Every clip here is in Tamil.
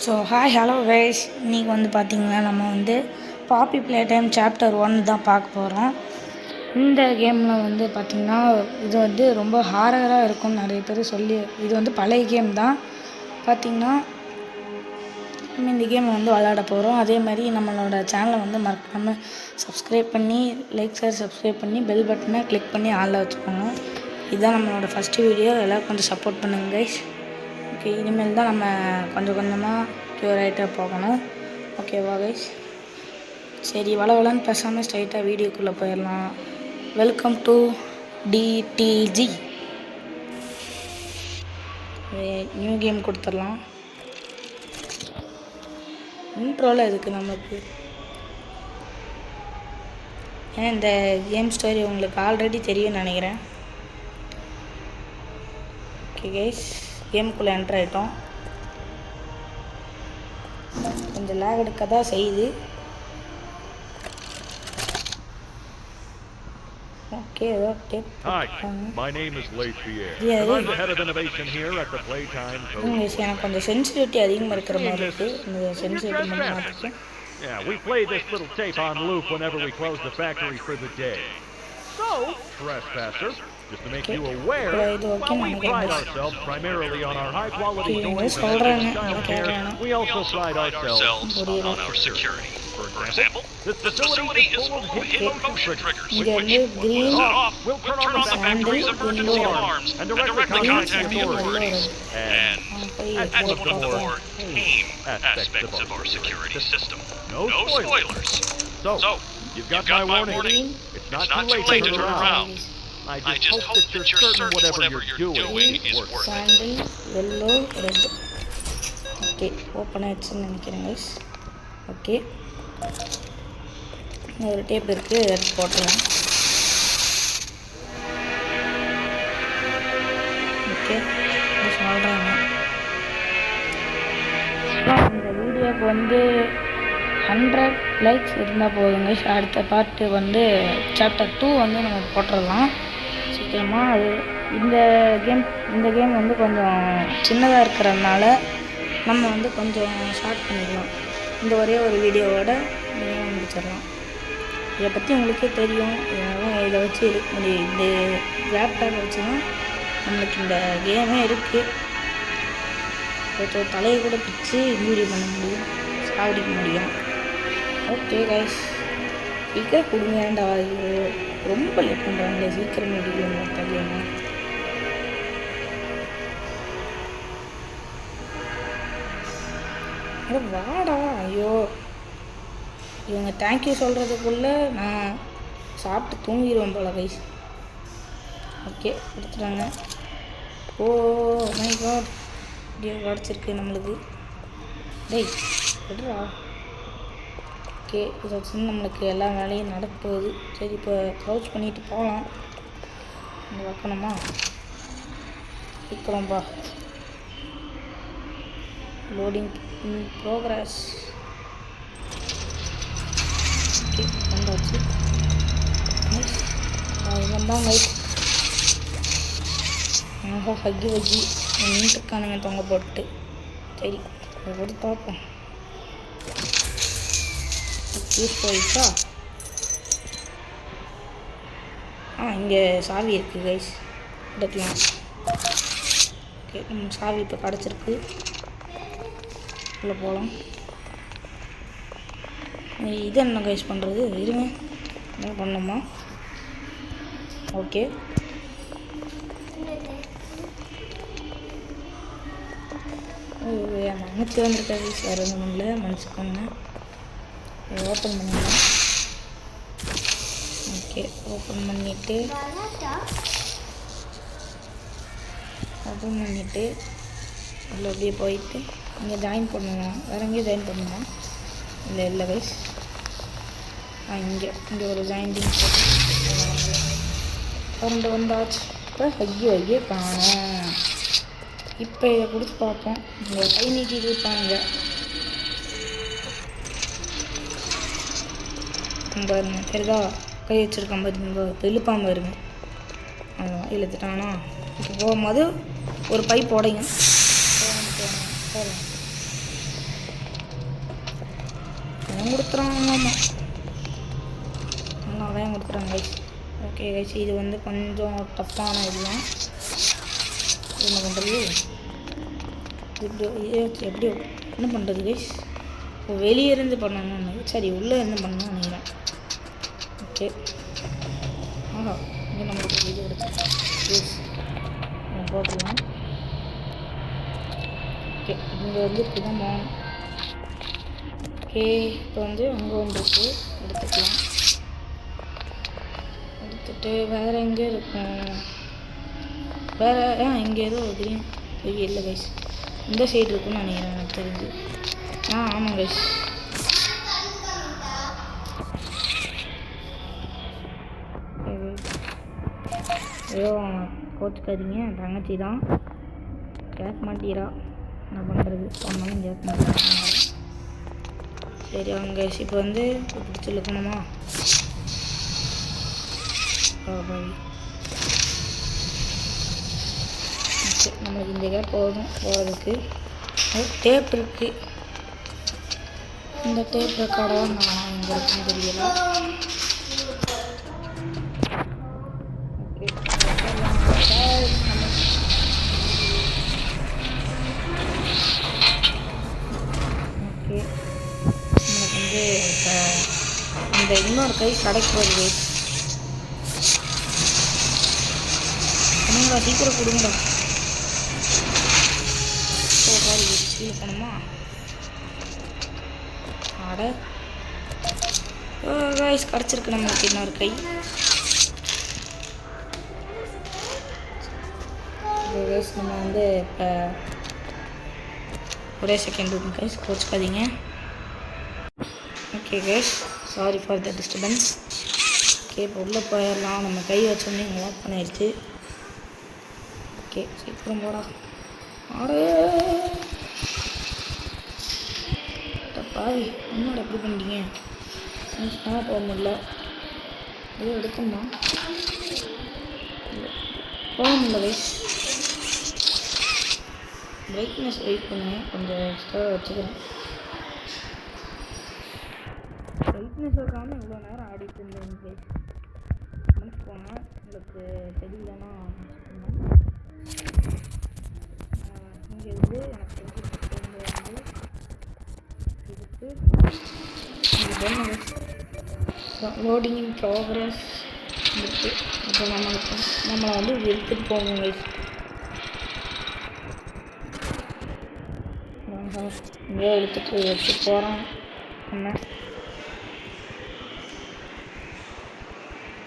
ஸோ ஹாய் ஹலோ கைஸ், இன்றைக்கி வந்து பார்த்திங்கன்னா நம்ம வந்து பாப்பி ப்ளே டைம் சாப்டர் 1 தான் பார்க்க போகிறோம். இந்த கேமில் வந்து பார்த்திங்கன்னா இது வந்து ரொம்ப ஹாரராக இருக்கும்னு நிறைய பேர் சொல்லி, இது வந்து பழைய கேம் தான். பார்த்திங்கன்னா நம்ம இந்த கேமை வந்து விளையாட போகிறோம். அதே மாதிரி நம்மளோட சேனலை வந்து மறக்காமல் சப்ஸ்கிரைப் பண்ணி சப்ஸ்கிரைப் பண்ணி பெல் பட்டனை கிளிக் பண்ணி ஆளில் வச்சுக்கோங்க. இதுதான் நம்மளோட ஃபஸ்ட்டு வீடியோ. எல்லோரும் கொஞ்சம் சப்போர்ட் பண்ணுங்கள் கைஸ். ஓகே, இனிமேல் தான் நம்ம கொஞ்சம் கொஞ்சமாக க்யூர் ஆகிட்டே போகணும். ஓகேவா கைஸ்? சரி, வளவலன்னு பேசாமல் ஸ்ட்ரைட்டாக வீடியோக்குள்ளே போயிடலாம். Welcome to DDG. New game கொடுத்துடலாம். இன்ட்ரோவில் இருக்குது நமக்கு. ஏன் இந்த கேம் ஸ்டோரி உங்களுக்கு ஆல்ரெடி தெரியும்னு நினைக்கிறேன். ஓகே கைஸ், கேமுக்குள்ளே என்ட்ரு ஆகிட்டோம். கொஞ்சம் லேக் எடுக்க தான் செய்யுது. Okay okay. Hi, my name is Leif Pierre. I'm the head of innovation here at the Playtime Code. எனக்கு கொஞ்சம் சென்சிட்டிவிட்டி அதிகமாக இருக்கிற மாதிரி இருக்குது. இந்த சென்சிட்டிவிட்டி மட்டும் மாற்றிக்கேன். Yeah, we play this little tape on loop whenever we close the factory for the day. So, trespasser, just to make you aware, while we pride ourselves primarily on our high-quality toys and child care, we also pride ourselves on our security. For example, this facility is full of hidden motion triggers, which, when set off, will turn on the factory's emergency alarms and directly contact the authorities. And that's one of the more tame aspects of our security system. No spoilers. So, you've got my warning. It's not too late to turn around. I just hope that you're certain whatever you're doing is worth it. Sandal, yellow, red. Okay, open ஆயிடுச்சுன்னு நினைக்கிறேன் guys. ஓகே, ஒரு டேப் இருக்குது, எடுத்து போட்டலாம். ஓகே, சொல்கிறாங்க. இந்த வீடியோக்கு வந்து 100 லைக்ஸ் இருந்தால் போதுங்க. அடுத்த பார்ட்டு வந்து சாப்டர் 2 வந்து நம்ம போட்டுடலாம் சீக்கிரமாக. அது இந்த கேம் வந்து கொஞ்சம் சின்னதாக இருக்கிறதுனால நம்ம வந்து கொஞ்சம் ஷார்ட் பண்ணிக்கலாம். இந்த ஒரே ஒரு வீடியோவோட முடிச்சிடலாம். இதை பற்றி உங்களுக்கே தெரியும். இதனால் இதை வச்சு எடுக்க முடியும். இந்த லேப்டாப் வச்சு தான் நம்மளுக்கு இந்த கேமே இருக்குது. தலையை கூட பிடிச்சி இன்ஜூரி பண்ண முடியும், சாவடிக்க முடியும். ஓகே கைஸ், சீக்கிரம் கொடுங்கடா. ரொம்ப லேட் பண்ணுறாங்க. சீக்கிரம் முடிக்கணும் தள்ளியணும். வாடா. ஐயோ, இவங்க தேங்க்யூ சொல்கிறதுக்குள்ளே நான் சாப்பிட்டு தூங்கிடுவேன் போல கைஸ். ஓகே, கொடுத்துட்டாங்க. ஓ மை காட், இப்படியே கிடச்சிருக்கு நம்மளுக்கு. டேய் விடுறா. ஓகே, இதை வச்சு நம்மளுக்கு எல்லா வேலையும் நடக்குது. சரி, இப்போ க்ரௌச் பண்ணிட்டு போகலாம். இங்கே வைக்கணுமா? வைக்கிறோம்பா. Loading in progress. ஓகே, வந்தாச்சு. இவன் தான் லைட். ஹக்கி வச்சு நின்றுருக்கானுங்க தொங்க போட்டு. சரி, அதை போட்டு பார்ப்போம். யூஸ் போயிடுச்சா? இங்கே சாவி இருக்குது கைஸ், எடுக்கலாம். ஓகே, சாவி இப்போ கிடச்சிருக்கு. உள்ளே போகலாம். இது என்ன கைஸ் பண்ணுறது? இருங்க, என்ன பண்ணணுமா? ஓகே, மன்னிச்சு வந்துருக்கா கைஸ். வேறு ஒன்றும் பண்ணல, மன்னிச்சுக்கோங்க. ஓப்பன் பண்ணிடலாம். ஓகே, ஓப்பன் பண்ணிவிட்டு அதில் அப்படியே போயிட்டு இங்கே ஜாயின் பண்ணுவோம். வேறு எங்கேயும் ஜாயின் பண்ணுவோம்? இல்லை கைஸ், இங்கே ஒரு ஜாயிண்டிங் கரண்டு வந்தாச்சு. இப்போ ஹக்கியை காணோம். இப்போ இதை கொடுத்து பார்ப்போம். இங்கே கை நீட்டி இருப்பாங்க பாருங்க. தெரியுதா? கை வச்சுருக்கான் பாருங்க, இழுப்பாமல் பாருங்க. இழுத்துட்டானா? இப்போ போகும்போது ஒரு பைப் உடையும். அவன் கொடுத்துறாங்கம்மா. அவன் கொடுத்துறாங்க கைஸ். ஓகே கைஸ், இது வந்து கொஞ்சம் டஃப்பான இதுதான். என்ன பண்ணுறது, எப்படி என்ன பண்ணுறது கைஸ்? வெளியே இருந்து பண்ணணும்னு, சரி உள்ளே இருந்து பண்ணணும்னு நினைக்கிறேன். ஓகே, ஆஹா, இங்கே நம்மளுக்கு இது எடுத்து போட்டுடலாம். ஓகே, இங்கே வந்து இப்படி தான் போகணும். ஓகே, இப்போ வந்து அங்கே ஒன்று இருக்குது, எடுத்துக்கலாம். எடுத்துகிட்டு வேறு எங்கே இருக்கும்? வேறு இங்கே ஏதோ கிரீன் இல்லை கைஸ், இந்த சைடு இருக்குன்னு நினைக்கிறேன் எனக்கு தெரிஞ்சு. ஆமாம் கைஸ். ஏதோ கோச்சுக்காதீங்க, தங்கச்சி தான் கேட்க மாட்டீரா, என்ன பண்ணுறது, சொன்னாலும் கேட்க மாட்டேன். சரி அவங்க கைஸ், இப்போ வந்து பிடிச்சி இழுக்கணுமா? நம்மளுக்கு இந்த கேப் போதும் போகிறதுக்கு. டேப் இருக்குது, இந்த டேப் ரெக்கார்டாக நான் இங்கே இருக்குன்னு தெரியல. ஓகே, நம்மளுக்கு வந்து இந்த இன்னொரு கை கடைக்கு போகுது. என்னங்களா சீக்கிரம் கொடுங்கடா. கீழே போகணுமா? ஆட கைஸ், கிடச்சிருக்கு நம்மளுக்கு இன்னொரு கை. கைஸ், நம்ம வந்து இப்போ ஒரே செகண்ட் இருக்கும் கைஸ், கோச்சுக்காதீங்க. Okay guys, sorry for the disturbance. Okay, இப்போ உள்ளே போயிடலாம். நம்ம கை வச்சோன்னே லாக் பண்ணிடுச்சு. ஓகே, சீக்கிரம் போடா. ஆடு பாவி, என்னோட எப்படி பண்ணிட்டீங்க? போக முடியல, எதுவும் எடுக்கணுமா? போக முடியல கைஸ். பிரைட்னஸ் வெயிட் பண்ணுவேன், கொஞ்சம் எக்ஸ்ட்ரா வச்சுக்கிறேன். பிரைட்னஸ் வைக்காமல் இவ்வளோ நேரம் ஆடிட்டு இருந்தேன் கைஸ். மனசு போனால் உங்களுக்கு தெரியலன்னா இங்கே வந்து எனக்கு லோடிங் இன் ப்ராக்ரஸ் இருக்குது. இப்போ நம்மளை வந்து எடுத்துகிட்டு போகணும் கைஸ். இங்கே எடுத்துகிட்டு போகிறோம். நம்ம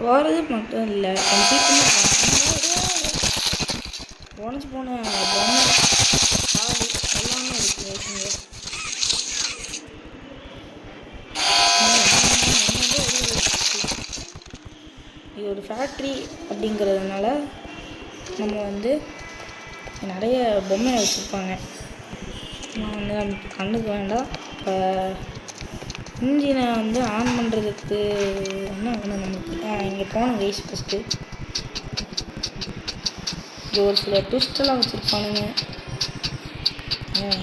போகிறது மட்டும் இல்லை, கம்ப்ளீட் பண்ணி உடஞ்சி போன பொம்மை காடு எல்லாமே இருக்குது இங்கே. இது ஒரு ஃபேக்ட்ரி அப்படிங்கிறதுனால நம்ம வந்து நிறைய பொம்மை வச்சுருப்பாங்க. நான் வந்து நமக்கு கண்ணுக்கு வேண்டாம். இப்போ இன்ஜினை வந்து ஆன் பண்ணுறதுக்கு என்ன வேணும் நமக்கு? இங்கே போன கைஸ் ஃபஸ்ட்டு இது ஒரு சில ட்விஸ்டெல்லாம் வச்சுருப்பானுங்க.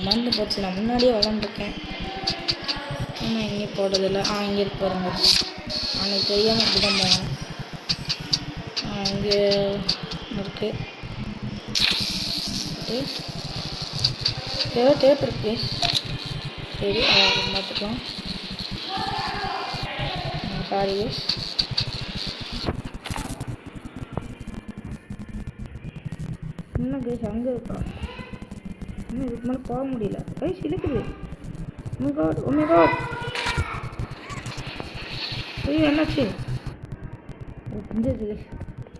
மறந்து போச்சு, நான் முன்னாடியே விளாண்டுருக்கேன். ஆனால் இங்கே போடுறதில்ல. இங்கே இருக்கு பாருங்க, அன்றைக்கி தெரியாமல் இப்படி தான் போனேன். இங்கே இருக்குது டேப் இருக்குது. சரி, பார்த்துக்கலாம். Sorry guys. இன்னும் கைஸ் அங்கே இருக்கா? இன்னும் இதுக்கு மேலே போக முடியல கைஸ், இழுக்குது. ஐயோ, என்னாச்சு? புரிஞ்சது,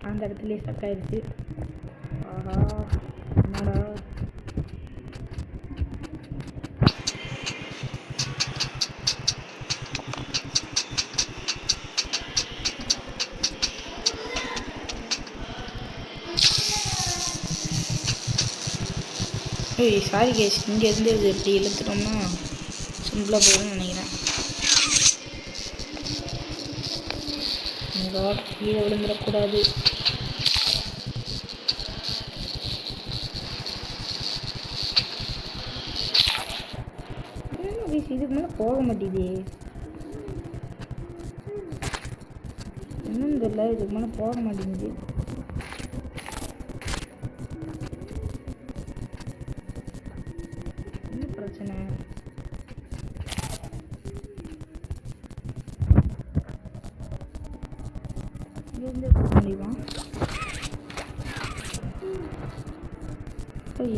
அந்த இடத்துலயே ஸ்டக் ஆயிடுச்சு. ஆஹா, என்னடா? சாரி கேஸ், இங்கேருந்து இது எப்படி இழுத்துட்டோம்னா சிம்பிளாக போயிடும்னு நினைக்கிறேன். கீழே விழுந்துடக்கூடாது. இதுக்கு மேலே போக மாட்டேங்குது. என்னன்னு தெரியல, இதுக்கு மேலே போக மாட்டேங்குது. என்ன பிரச்சனை? இங்கேருந்து போக முடியுமா?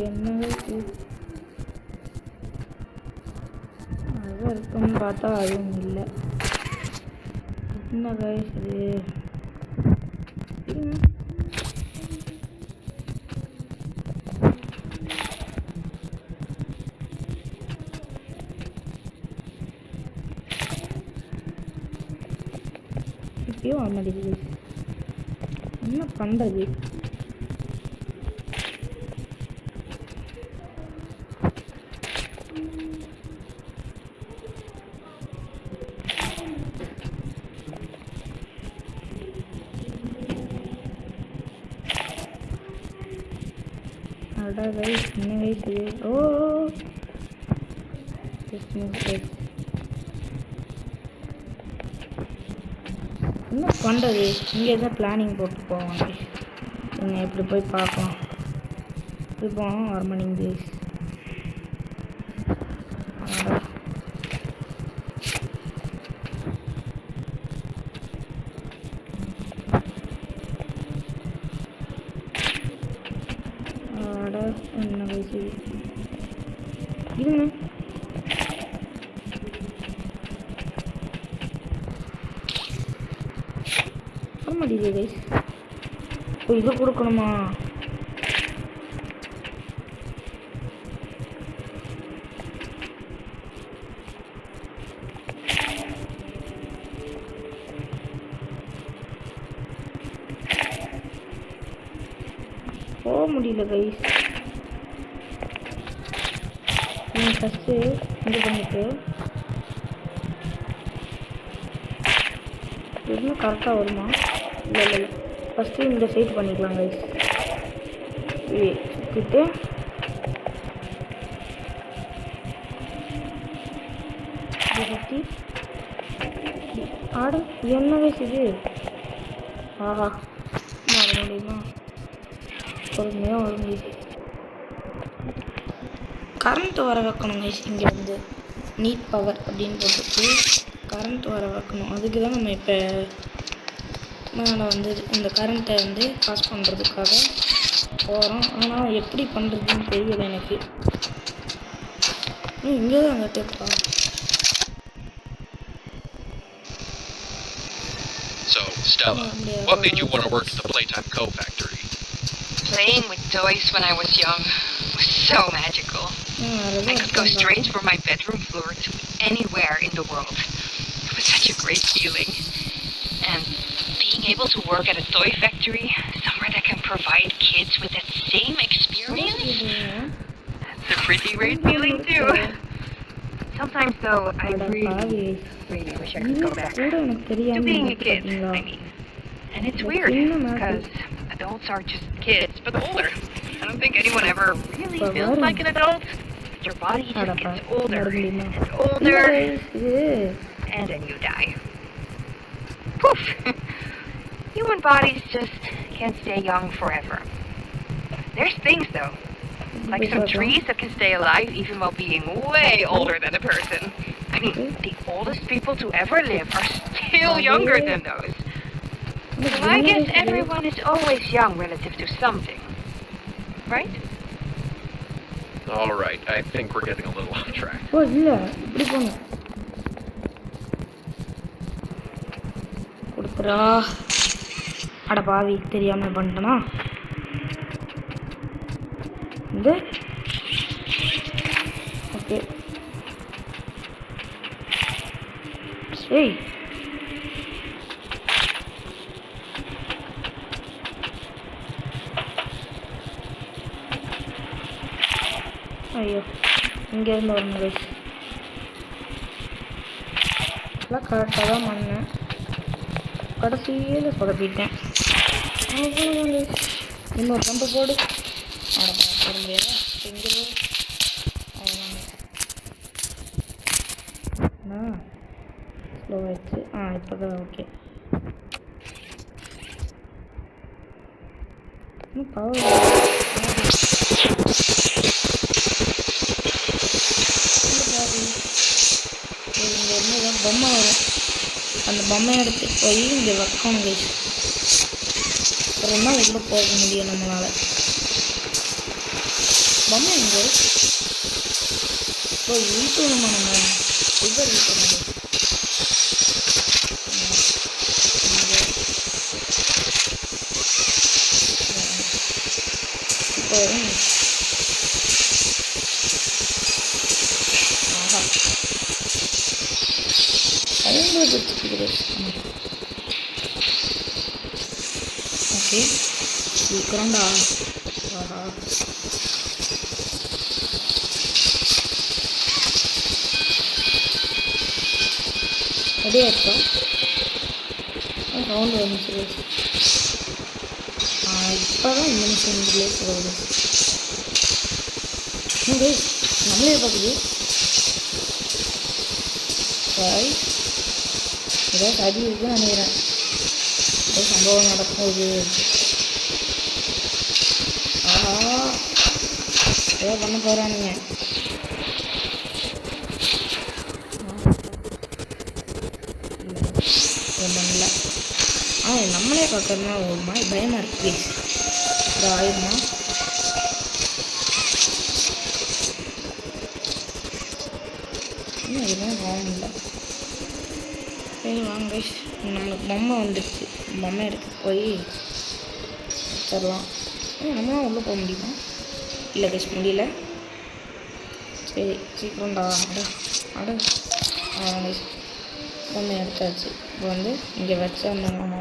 என்னவே அது இருக்குன்னு பார்த்தா அதுவும் இல்லை. என்ன கைஸ் இது? இப்பயும் வர மாட்டேங்குது. என்ன பண்ணுறது? அடா கைஸ், என்ன கைஸ் இது? ஓ என்ன பண்ணுறது? இங்கே தான் பிளானிங் போட்டு போவாங்க. என்ன எப்படி போய் பார்க்கலாம்? இப்போ வர மாட்டேங்குது. என்ன வயசு இருங்க. வர மாட்டேங்குது கைஸ். இப்போ இதை கொடுக்கணுமா? போக முடியல கைஸ். ஃபஸ்ட்டு இது பண்ணிட்டு எதுவும் கரெக்டாக வருமா? இல்லை இல்லை இல்லை, ஃபஸ்ட்டு இந்த சைட் பண்ணிக்கலாம் கைஸ். சுற்றிட்டு சுற்றி ஆடு. என்ன கைஸ் இது? ஆஹா, வர முடியுமா? பொறுமையாக வர முடியுது. கரண்ட் வர வைக்கணும் கைஸ். இங்கே வந்து நீட் பவர் அப்படின்னு போட்டுட்டு கரண்ட் வர வைக்கணும். அதுக்கு தான் நம்ம இப்போ மேலே வந்து இந்த கரண்ட்டை வந்து பாஸ் பண்ணுறதுக்காக போகிறோம். ஆனால் எப்படி பண்ணுறதுன்னு தெரியல எனக்கு. இங்கே தான் அங்கே கேட்பா. So, Stella, what made you want to work at the Playtime Co. factory? Playing with toys when I was young was so magical. I could go straight from my bedroom floor to anywhere in the world. It was such a great feeling. And being able to work at a toy factory, somewhere that can provide kids with that same experience, that's a pretty great feeling too. Sometimes though, I really wish I could go back to being a kid, I mean. And it's weird, because adults are just kids, but older. I don't think anyone ever really feels like an adult. Your body just gets older and older, and then you die. Poof! Human bodies just can't stay young forever. There's things though, like some trees that can stay alive even while being way older than a person. I mean, the oldest people to ever live are still younger than those. So I guess everyone is always young relative to something. Right? Alright, I think we're getting a little off track. ஓ இல்லை, இப்படி போங்க. கொடுக்குறா. அட பாவி, தெரியாமல் பண்ணிட்டேனா? இது ஓகே. ஏய், ஐயோ, இங்கேருந்து வரணும் கைஸ். எல்லாம் கரெக்டாக தான் பண்ணேன். கடைசியில் சொதப்பிட்டேன். அவ்வளோதான் கைஸ். இன்னொரு கம்பு போடு. அவ்வளோ போட முடியாதா? எங்கே அவ்வளோதாங்க. ஸ்லோ ஆயிடுச்சு. இப்போ தான் ஓகே. இன்னும் பவர் இங்கே இருந்து பொம்மை வரும். அந்த பொம்மையை எடுத்து போய் இங்கே வைக்கணும் கைஸ். அப்புறம் தான் உள்ளே போக முடியும் நம்மளால். பொம்மை இங்கே இப்போ இழுக்கணுமா நம்ம இவர் இழுக்கணும். இப்போ ஆஹா 50 வச்சுக்குது. ஓகே சீக்கிரம்டா. ஆஹா ரெடியாக இருக்கா? ரவுண்டு வந்துச்சு. இப்போ தான் இந்த மிஷின் ரிலேஸ் ஆகுது. நம்மளே பார்க்குது. ஏதாவது சதி இருக்குன்னு நினைக்கிறேன். ஏதோ சம்பவம் நடக்குது. ஆஹா ஏதோ பண்ண போகிறானுங்க. பண்ணல. நம்மளே பார்க்கறதுனா ஒரு மாதிரி பயமாக இருக்கு. இது ஆயிடுமா? இன்னும் எதுவும் ஆகும் இல்லை. சரி வாங்க நம்மளுக்கு பொம்மை வந்துடுச்சு. பொம்மை எடுத்து போய் தரலாம். நம்மளாம் உள்ளே போக முடியுமா? இல்லை கைஸ் முடியல. சரி சீக்கிரம்டா. அட கைஸ் பொம்மை எடுத்தாச்சு. இப்போ வந்து இங்கே வச்சு அந்த நம்ம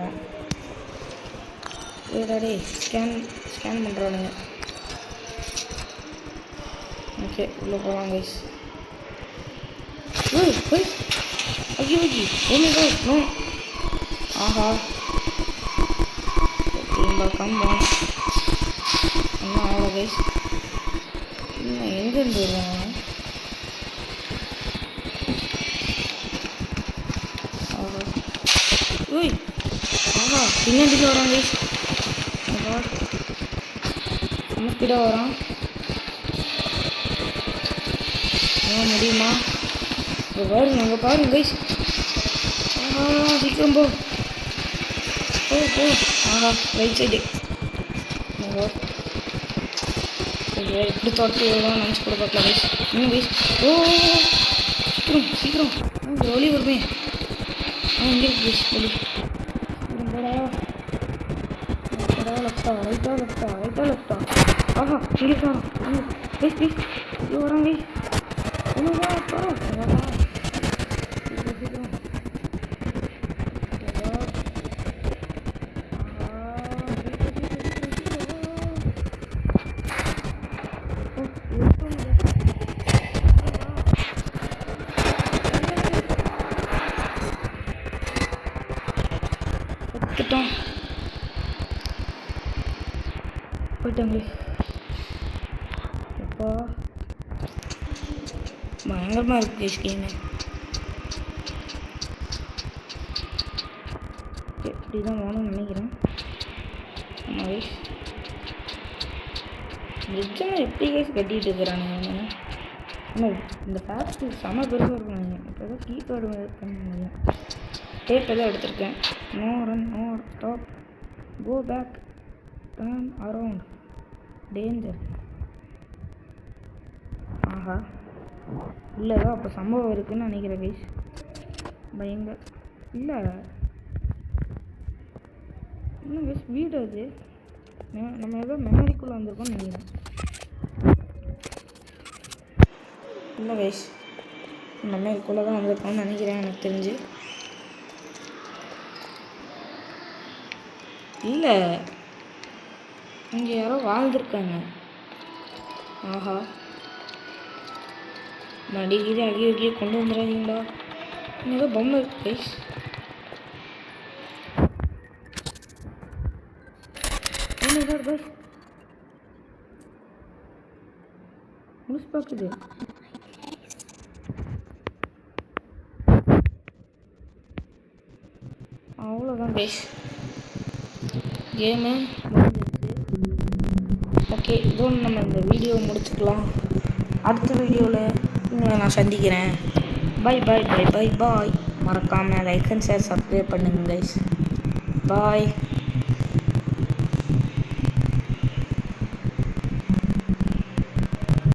டே ஸ்கேன் பண்ணுறானுங்க. ஓகே உள்ளே போகலாம் கைஸ். போய் ஐயோ ஓமேகா நோ. ஆஹா கம்பா என்ன ஆகல கைஸ். இன்னும் எங்கேருந்து வருவாங்க? ஆஹா ஓய் ஆஹா பின்னாடி வரான் கைஸ். நம்ம ஸ்பீடாக வரான். முடியுமா? இப்போ பாருங்க அங்கே பாருங்க கைஸ். ஆஹா சீக்கிரம் போ. ஆஹா ரைட் சைடு. இப்படி தொடர்த்து எவ்வளோ நினச்சி கூட பார்க்கலாம் கைஸ். இன்னும் கைஸ் சீக்கிரம் ஒளி வருமே. இங்கே இருக்கு கைஸ் ஒளி. சீக்கிரம் போடா. ரைட்டா லெஃப்டா. ஆஹா இங்கே இருக்கான் கைஸ். இங்கே வரான் கைஸ். போயிட்டாங்க. எப்போ பயங்கரமாக இருக்கு கைஸ் கேமு. இப்படி தான் வேணும்னு நினைக்கிறேன். ஆமாம் கைஸ் பிரிட்ஜெல்லாம் எப்படி கைஸ் கட்டிகிட்டு இருக்கிறானுங்க. ஆனால் இந்த ஃபேக்ட்ரி செம பெருசாக இருக்காங்க. இப்போ ஏதோ கீ கார்டு பண்ண டேப் எதாவது எடுத்திருக்கேன். No run no stop go back turn around danger. ஆஹா இல்லை ஏதோ அப்போ சம்பவம் இருக்குதுன்னு நினைக்கிறேன் கைஸ். பயங்கர இல்லை இன்னும் கைஸ் வீடு அது. நம்ம ஏதோ மெமரிக்குள்ளே வந்திருக்கோம்னு நினைக்கிறேன். இல்லை கைஸ் மெமரிக்குள்ளே தான் வந்திருக்கோம்னு நினைக்கிறேன் எனக்கு தெரிஞ்சு. இல்லை இங்கே யாரோ வாழ்ந்துருக்காங்க. ஆஹா மடிக்கிது அகிய கொண்டு வந்துடாதீங்களா. ஏதோ பொம்மை இருக்கு கைஸ். கைஸ் முழுசு பார்க்குது. அவ்வளோதான் கைஸ் கேமு முடிஞ்சிருச்சு. ஓகே, இதோடு நம்ம இந்த வீடியோ முடிச்சுக்கலாம். அடுத்த வீடியோவில் உங்களை நான் சந்திக்கிறேன். பை பாய் பாய் பாய் பாய். மறக்காமல் லைக் அண்ட் ஷேர் சப்ஸ்கிரைப் பண்ணுங்க கைஸ். பாய்.